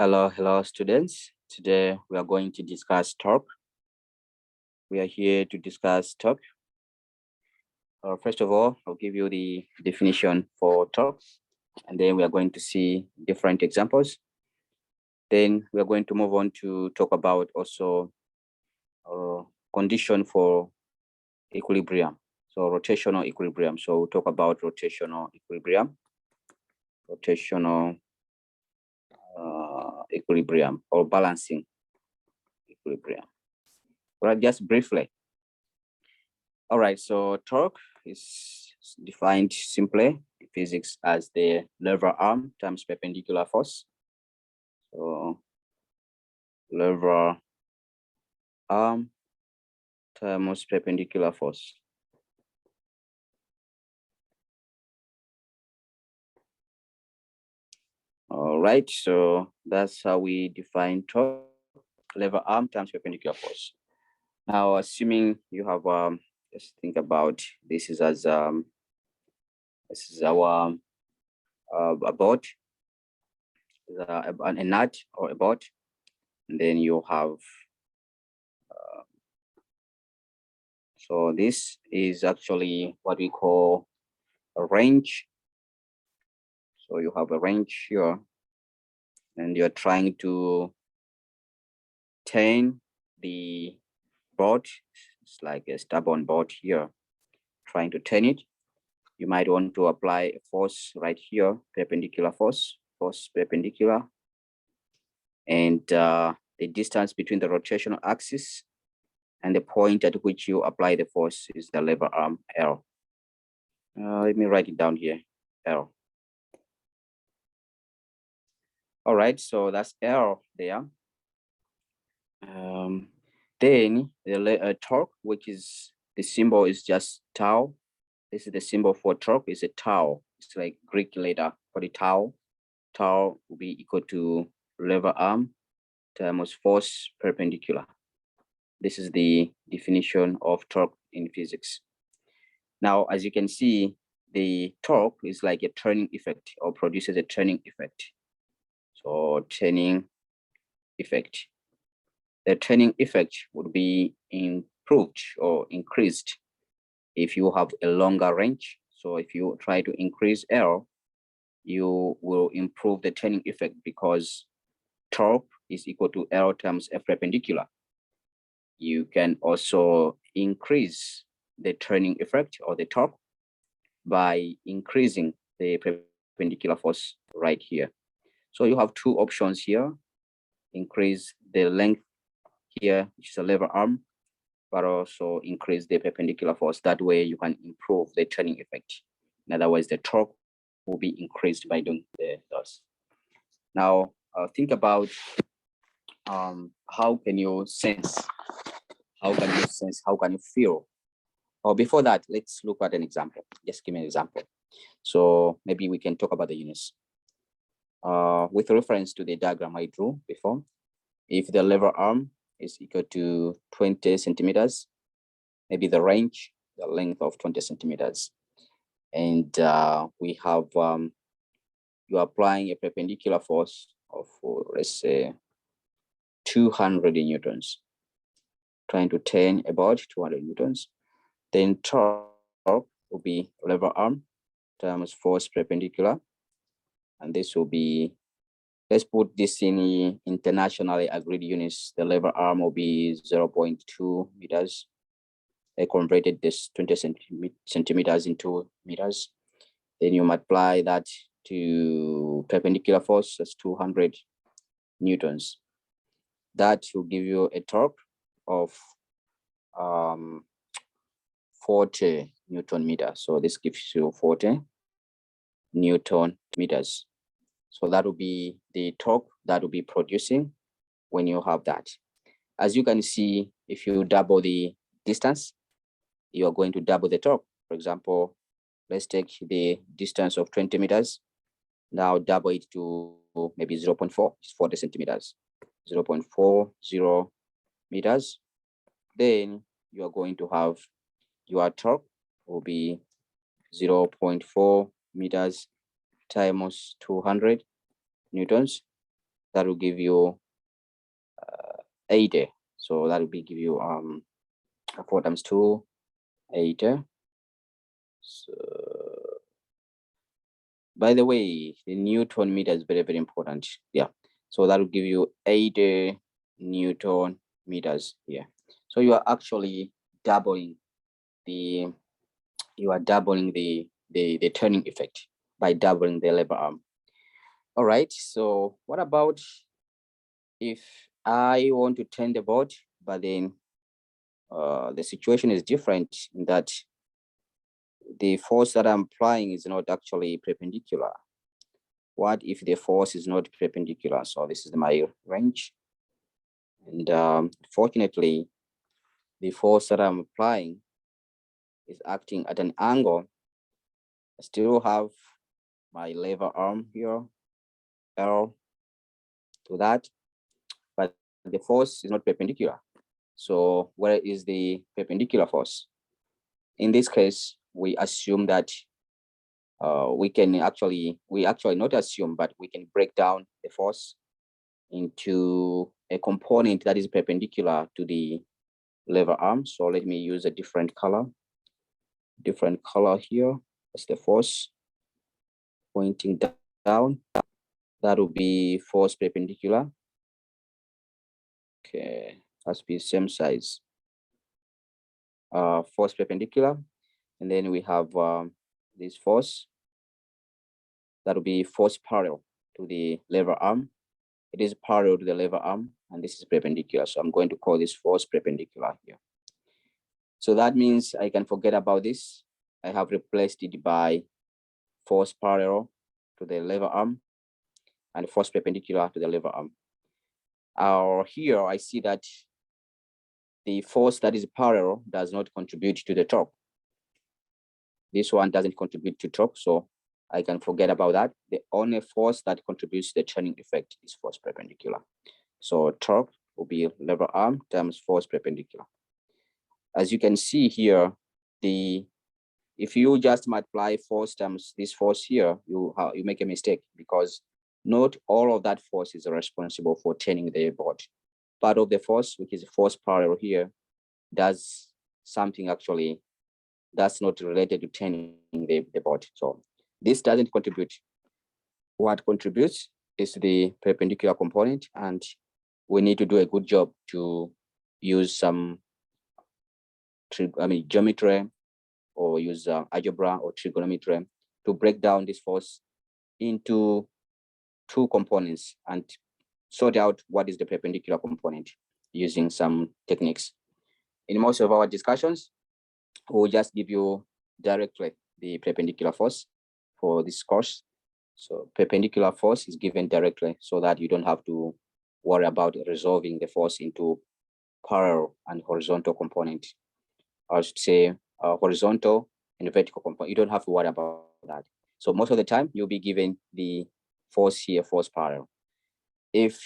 Hello, students. Today we are going to discuss torque. We are here to discuss torque. First of all, I'll give you the definition for torque, and then we are going to see different examples. Then we are going to move on to talk about also condition for equilibrium. So rotational equilibrium. So we'll talk about rotational equilibrium. Rotational equilibrium or balancing equilibrium. All right, just briefly. All right, so torque is defined simply in physics as the lever arm times perpendicular force. So lever arm times perpendicular force. All right, so that's how we define torque, lever arm times perpendicular force. Now, assuming you have, let's think about this is as this is our a boat, a nut or a boat, and then you have. So this is actually what we call a wrench. So you have a wrench here, and you're trying to turn the boat. It's like a stubborn boat here, trying to turn it. You might want to apply a force right here, perpendicular force perpendicular. And the distance between the rotational axis and the point at which you apply the force is the lever arm L. Let me write it down here, L. All right, so that's L there. Then the torque, which is the symbol is just tau. This is the symbol for torque, is a tau. It's like Greek letter for the tau. Tau will be equal to lever arm times force perpendicular. This is the definition of torque in physics. Now, as you can see, the torque is like a turning effect or produces a turning effect. So turning effect. The turning effect would be improved or increased if you have a longer range. So if you try to increase L, you will improve the turning effect because torque is equal to L times F perpendicular. You can also increase the turning effect or the torque by increasing the perpendicular force right here. So you have two options here. Increase the length here, which is a lever arm, but also increase the perpendicular force. That way you can improve the turning effect. In other words, the torque will be increased by doing those. Now, think about how can you sense? How can you sense? How can you feel? Or before that, let's look at an example. Just give me an example. So maybe we can talk about the units. With reference to the diagram I drew before, if the lever arm is equal to 20 centimeters, maybe the range, the length of 20 centimeters. And we have, you're applying a perpendicular force of, let's say, 200 newtons, trying to turn about 200 newtons. Then torque will be lever arm times force perpendicular. And this will be, let's put this in internationally agreed units. The lever arm will be 0.2 meters. I converted this 20 centimeters into meters. Then you multiply that to perpendicular force, that's 200 newtons. That will give you a torque of 40 Newton meters. So this gives you 40 Newton meters. So that will be the torque that will be producing when you have that. As you can see, if you double the distance, you are going to double the torque. For example, let's take the distance of 20 meters. Now double it to maybe 0.4, it's 40 centimeters, 0.40 meters. Then you are going to have your torque will be 0.4 meters times 200 newtons. that will give you 80. So that will be give you 4 times 2, 80. So by the way, the Newton meter is very, very important. Yeah. So that will give you 80 Newton meters here. So you are actually doubling the turning effect by doubling the lever arm. All right. So what about if I want to turn the board, but then the situation is different in that the force that I'm applying is not actually perpendicular. What if the force is not perpendicular? So this is my wrench. And fortunately, the force that I'm applying is acting at an angle. I still have my lever arm here, L to that, but the force is not perpendicular. So where is the perpendicular force? In this case, we assume that we actually not assume, but we can break down the force into a component that is perpendicular to the lever arm. So let me use a different color here. That's the force pointing down. That will be force perpendicular. Okay, has to be same size. Force perpendicular, and then we have this force. That will be force parallel to the lever arm. It is parallel to the lever arm, and this is perpendicular. So I'm going to call this force perpendicular here. So that means I can forget about this. I have replaced it by force parallel to the lever arm and force perpendicular to the lever arm. Here I see that the force that is parallel does not contribute to the torque. This one doesn't contribute to torque, so I can forget about that. The only force that contributes to the turning effect is force perpendicular. So torque will be lever arm times force perpendicular. As you can see here, if you just multiply force times this force here, you make a mistake, because not all of that force is responsible for turning the board. Part of the force, which is force parallel here, does something actually that's not related to turning the board. So this doesn't contribute. What contributes is the perpendicular component, and we need to do a good job to use some geometry, or use algebra or trigonometry to break down this force into two components and sort out what is the perpendicular component using some techniques. In most of our discussions, we'll just give you directly the perpendicular force for this course. So perpendicular force is given directly so that you don't have to worry about resolving the force into parallel and horizontal component. I should say horizontal and vertical component. You don't have to worry about that. So most of the time, you'll be given the force here, force parallel. If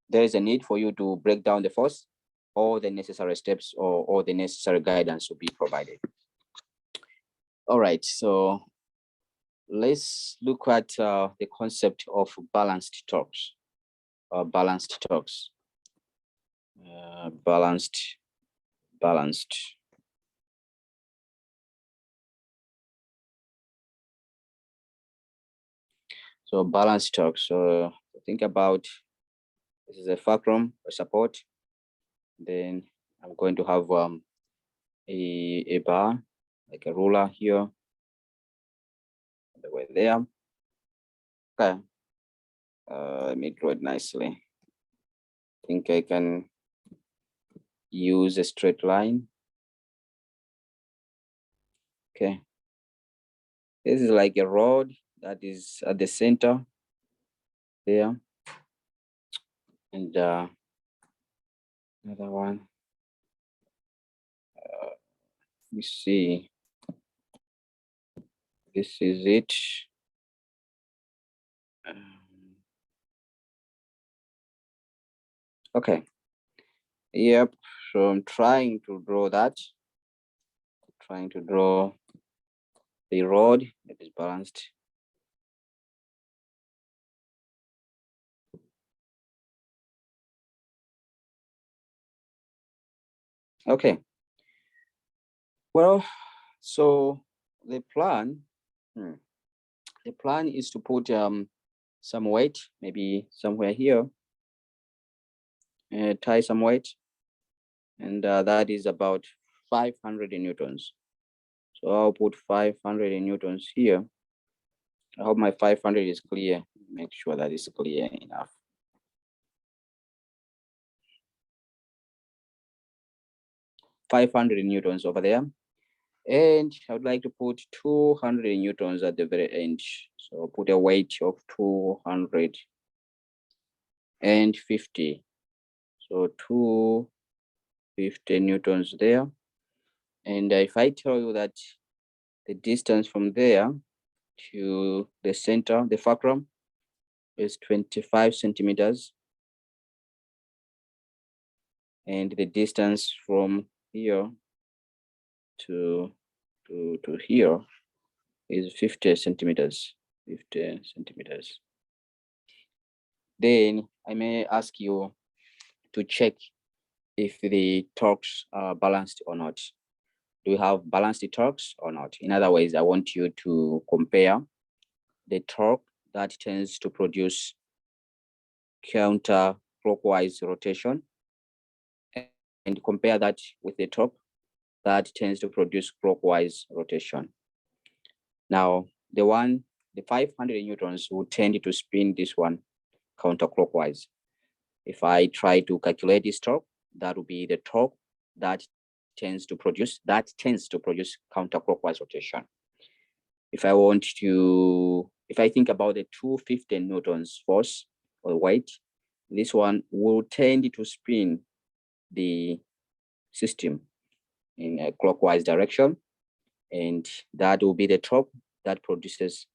there is a need for you to break down the force, all the necessary steps or all the necessary guidance will be provided. All right, so let's look at the concept of balanced torques. Balanced. So balanced torques. So think about, this is a fulcrum or support. Then I'm going to have a bar, like a ruler here, the way there. Okay. Let me draw it nicely. I think I can use a straight line. Okay. This is like a rod that is at the center there. And another one. Let me see. This is it. Okay. Yep. So I'm trying to draw that. Trying to draw the rod that is balanced. Okay. Well, so the plan is to put some weight, maybe somewhere here, tie some weight, and that is about 500 newtons. So I'll put 500 newtons here. I hope my 500 is clear. Make sure that it's clear enough. $500 newtons over there. And I would like to put 200 newtons at the very end. So put a weight of 250. So 250 newtons there. And if I tell you that the distance from there to the center, the fulcrum, is 25 centimeters. And the distance from here to here is 50 centimeters. 50 centimeters. Then I may ask you to check if the torques are balanced or not. Do you have balanced torques or not? In other words, I want you to compare the torque that tends to produce counterclockwise rotation and compare that with the torque that tends to produce clockwise rotation. Now, the 500 newtons will tend to spin this one counterclockwise. If I try to calculate this torque, that will be the torque that tends to produce counterclockwise rotation. If I think about the 250 newtons force or weight, this one will tend to spin the system in a clockwise direction, and that will be the torque that produces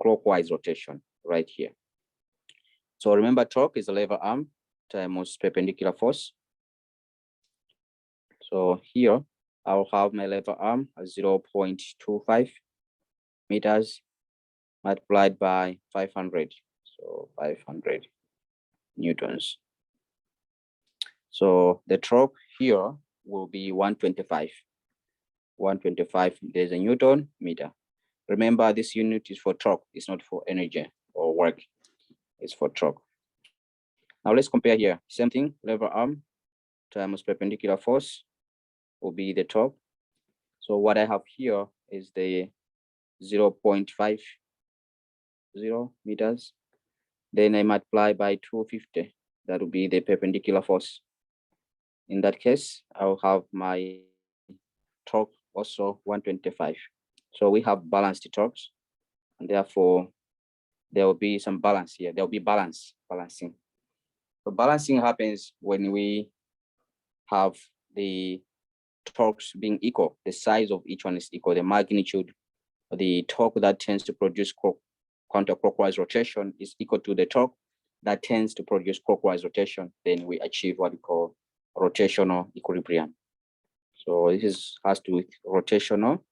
clockwise rotation right here. So remember, torque is a lever arm times perpendicular force. So here I'll have my lever arm as 0.25 meters multiplied by 500. So 500 newtons. So the torque here will be 125. 125, there's a Newton meter. Remember, this unit is for torque. It's not for energy or work. It's for torque. Now let's compare here. Same thing, lever arm times perpendicular force will be the torque. So what I have here is the 0.50 meters. Then I multiply by 250. That will be the perpendicular force. In that case, I'll have my torque also 125. So we have balanced torques, and therefore there will be some balance here. There will be balancing. So balancing happens when we have the torques being equal. The size of each one is equal. The magnitude, the torque that tends to produce counterclockwise rotation is equal to the torque that tends to produce clockwise rotation. Then we achieve what we call rotational equilibrium. So this has to do with rotational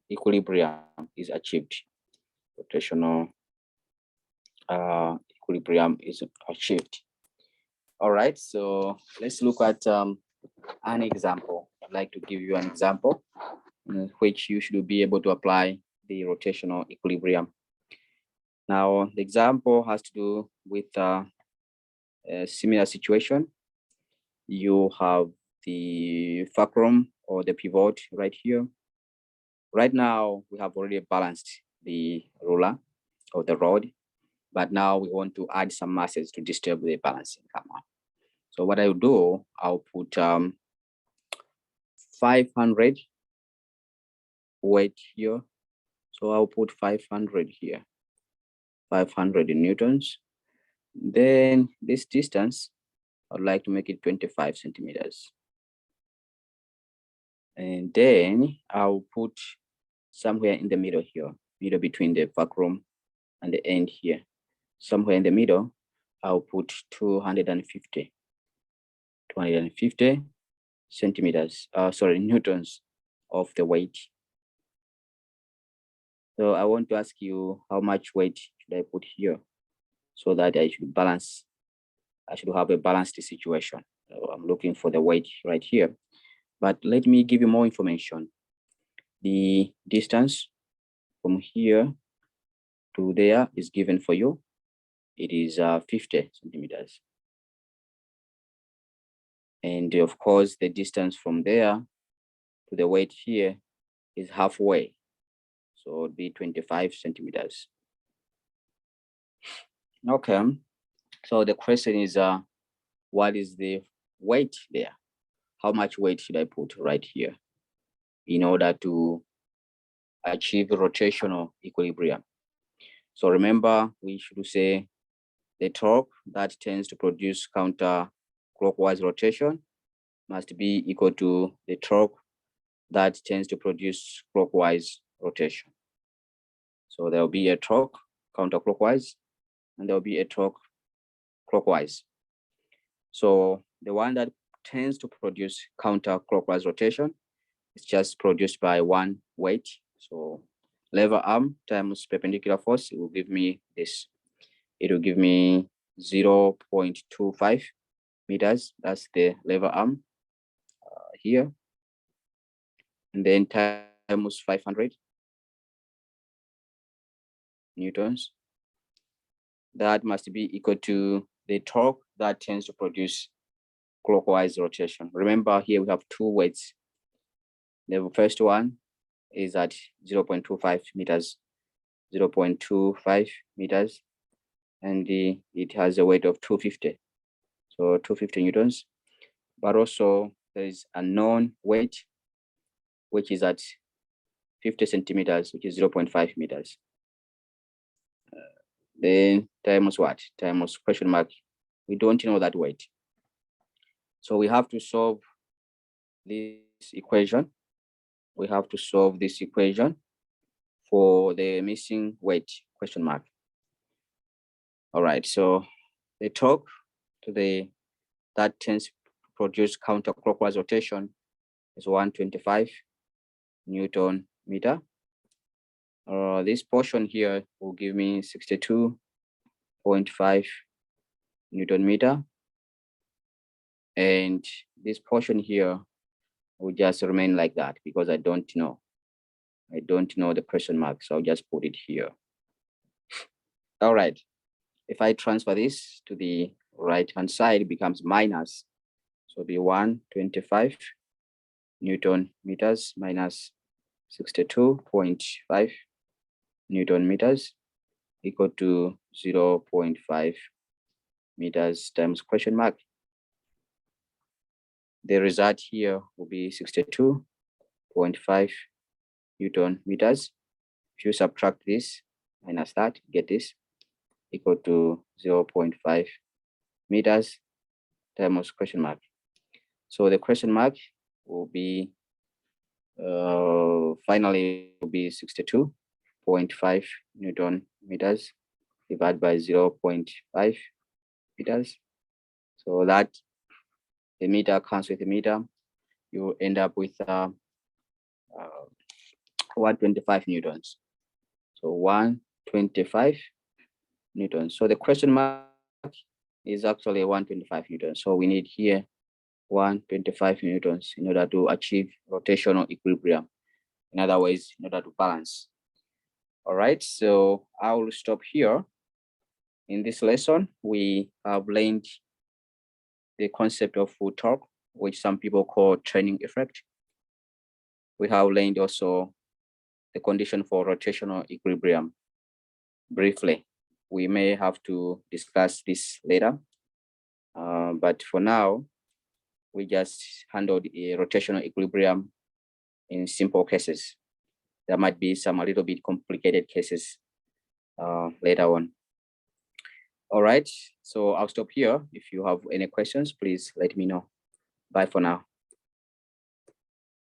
equilibrium is achieved. Rotational equilibrium is achieved. All right, so let's look at an example. I'd like to give you an example in which you should be able to apply the rotational equilibrium. Now, the example has to do with a similar situation. You have the fulcrum or the pivot right here. Right now, we have already balanced the ruler or the rod, but now we want to add some masses to disturb the balancing. Come on. So what I'll do, I'll put 500 weight here. So I'll put 500 here, 500 newtons. Then this distance, I'd like to make it 25 centimeters. And then I'll put somewhere in the middle here, middle between the fulcrum and the end here. Somewhere in the middle, I'll put 250 centimeters, newtons of the weight. So I want to ask you, how much weight should I put here so that I should balance? I should have a balanced situation. I'm looking for the weight right here, but let me give you more information. The distance from here to there is given for you. It is 50 centimeters. And of course, the distance from there to the weight here is halfway. So it would be 25 centimeters. Okay, so the question is, what is the weight there? How much weight should I put right here in order to achieve rotational equilibrium? So remember, we should say the torque that tends to produce counterclockwise rotation must be equal to the torque that tends to produce clockwise rotation. So there will be a torque counterclockwise, and there will be a torque clockwise. So the one that tends to produce counterclockwise rotation is just produced by one weight. So lever arm times perpendicular force, it will give me this. It will give me 0.25 meters. That's the lever arm here. And then times 500 newtons. That must be equal to the torque that tends to produce clockwise rotation. Remember, here we have two weights. The first one is at 0.25 meters, 0.25 meters, and it has a weight of 250. So 250 newtons. But also there is a known weight, which is at 50 centimeters, which is 0.5 meters. Then times what? Times question mark. We don't know that weight. So we have to solve this equation. We have to solve this equation for the missing weight, question mark. All right, so the torque to the that tends to produce counterclockwise rotation is 125 Newton meter. This portion here will give me 62.5 Newton meter. And this portion here will just remain like that because I don't know. I don't know the question mark, so I'll just put it here. All right. If I transfer this to the right-hand side, it becomes minus. So it'll be 125 Newton meters minus 62.5 Newton meters equal to 0.5 meters times question mark. The result here will be 62.5 Newton meters. If you subtract this minus that, get this equal to 0.5 meters times question mark. So the question mark will be finally will be 62.5 Newton meters divided by 0.5 meters. So that the meter counts with the meter, you end up with 125 newtons. So 125 newtons. So the question mark is actually 125 newtons. So we need here 125 newtons in order to achieve rotational equilibrium. In other words, in order to balance. All right, so I will stop here. In this lesson, we have learned the concept of full torque, which some people call training effect. We have learned also the condition for rotational equilibrium. Briefly, we may have to discuss this later, but for now, we just handled a rotational equilibrium in simple cases. There might be some a little bit complicated cases later on. All right, so I'll stop here. If you have any questions, please let me know. Bye for now.